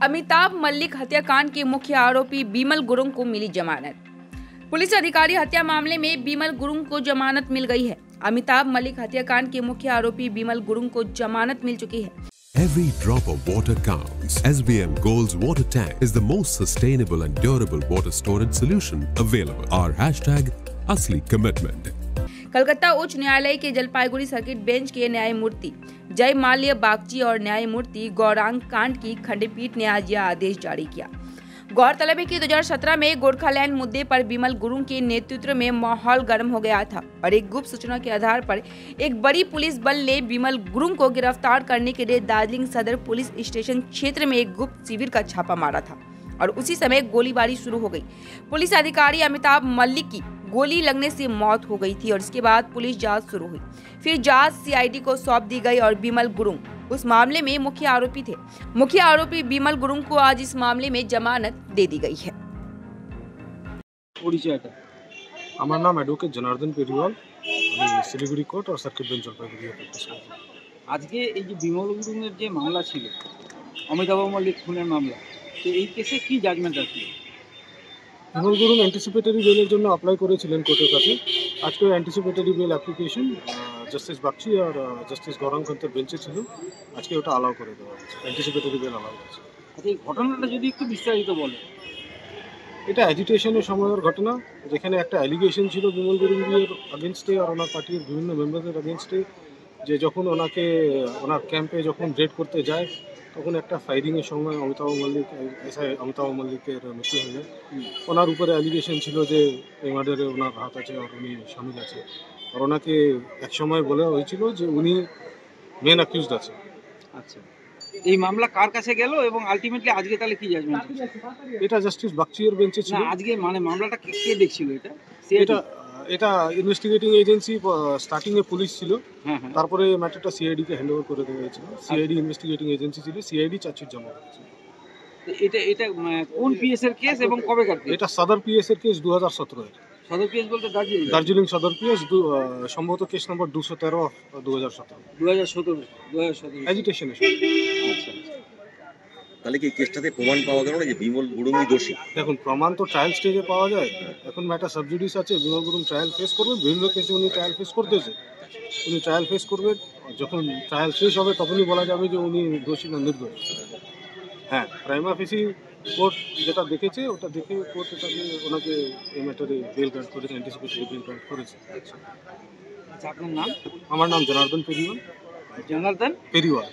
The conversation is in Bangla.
अमिताभ मलिक हत्याकांड के मुख्य आरोपी बिमल गुरुंग को मिली जमानत। पुलिस अधिकारी हत्या मामले में बिमल गुरुंग को जमानत मिल गई है। अमिताभ मलिक हत्याकांड के मुख्य आरोपी बिमल गुरुंग को जमानत मिल चुकी है। Every drop of water counts. SBM Gold's water tank is the most sustainable and durable water storage solution available. Our hashtag असली commitment. कलकत्ता उच्च न्यायालय के जलपाईगुड़ी सर्किट बेंच के न्यायमूर्ति जय माल्य बागची और न्यायमूर्ति गौरांग कांड की खंडपीठ ने आज यह आदेश जारी किया। गौरतलब है कि 2017 में गोरखालैंड मुद्दे पर बिमल गुरुंग के नेतृत्व में माहौल गर्म हो गया था और एक गुप्त सूचना के आधार पर एक बड़ी पुलिस बल ने बिमल गुरुंग को गिरफ्तार करने के लिए दार्जिलिंग सदर पुलिस स्टेशन क्षेत्र में एक गुप्त शिविर का छापा मारा था और उसी समय गोलीबारी शुरू हो गई। पुलिस अधिकारी अमिताभ मलिक की गोली लगने से मौत हो गई थी और इसके बाद पुलिस जांच शुरू हुई। फिर जांच सीआईडी को सौंप दी गई और बिमल गुरुंग उस मामले में मुख्य आरोपी थे। मुख्य आरोपी बिमल गुरुंग को आज इस मामले में जमानत दे दी गई है। আমার নাম অ্যাডভোকেট জনার্দন পেরিওয়াল, আমি শিলিগুড়ি কোর্ট আর সার্কিট বেঞ্চ জলপাইগুড়ি প্র্যাকটিস করি। আজকে এই যে বিমল গুরুংয়ের যে মামলা ছিল, অমিতাভ মল্লিক খুনের মামলা, তো এই কেসে কি জাজমেন্ট আছে? বিমল গুরুং অ্যান্টিসিপেটরি বেলের জন্য অ্যাপ্লাই করেছিলেন কোর্টের কাছে। আজকে anticipatory bail application justice Bagchi আর জাস্টিস গৌরাঙ্গ কান্তের বেঞ্চে ছিল। আজকে ওটা অ্যালাউ করে দেওয়া হয়েছে, অ্যান্টিসিপেটরি বেল অ্যালাউ হয়েছে। আচ্ছা, এই ঘটনাটা যদি একটু বিস্তারিত বলেন। এটা অ্যাজিটেশনের সময়ের ঘটনা, যেখানে একটা অ্যালিগেশন ছিল বিমল গুরুংয়ের আগেনস্টে আর ওনার পার্টির বিভিন্ন মেম্বারদের আগেনস্টে, যে যখন ওনার ক্যাম্পে যখন রেড করতে যায় তখন একটা ফায়ারিংয়ের সময় অমিতাভ মল্লিকের মৃত্যু হয়ে যায়। ওনার উপরে অ্যালিগেশন ছিল যে এই মার্ডারে ওনার হাত আছে আর উনি শামিল আছে, আর ওনাকে একসময় বলা হয়েছিল যে উনি মেন অ্যাকিউজড আছে। আচ্ছা, এই মামলা কার কাছে গেল এবং আলটিমেটলি আজকে তাহলে কি জাজমেন্ট? এটা জাস্টিস বাগচির বেঞ্চে ছিল। আজকে মানে মামলাটা কে দেখছিল? এটা ইনভেস্টিগেটিং এজেন্সি, স্টার্টিং এ পুলিশ ছিল, তারপরে ম্যাটারটা সিআইডি কে হ্যান্ড ওভার করে দেওয়া হয়েছিল। সিআইডি ইনভেস্টিগেটিং এজেন্সি ছিল, সিআইডি চার্জশিট জমা করেছে। এটা কোন পিএস এর কেস এবং কবে কার কেস? এটা সদর পিএস এর কেস 2017 এর। সদর পিএস বলতে দার্জিলিং সদর পিএস, সম্ভবত কেস নম্বর 213 অফ 2017 অ্যাজিটেশনের। আচ্ছা, তাহলে কি কেসটাতে প্রমাণ পাওয়া গেল না যে বিমল গুরুংই দোষী? দেখুন, প্রমাণ তো ট্রায়াল স্টেজে পাওয়া যায়। এখন ম্যাটার সাবজুডিস আছে, বিমল গুরুং ট্রায়াল ফেস করবে। বিভিন্ন কেসে উনি ট্রায়াল ফেস করতেছে, উনি ট্রায়াল ফেস করবেন। যখন ট্রায়াল শেষ হবে তখনই বলা যাবে যে উনি দোষী না নির্দোষ। হ্যাঁ, প্রাইমা ফেসি কোর্ট যেটা দেখেছে ওটা দেখে কোর্ট ওনাকে এই ম্যাটারে বেল গ্রান্ট করেছে, অ্যান্টিসিপেটরি বেল গ্রান্ট করেছে। আপনার নাম? আমার নাম জনার্দন পেরিওয়াল। জনার্দন পেরিওয়াল।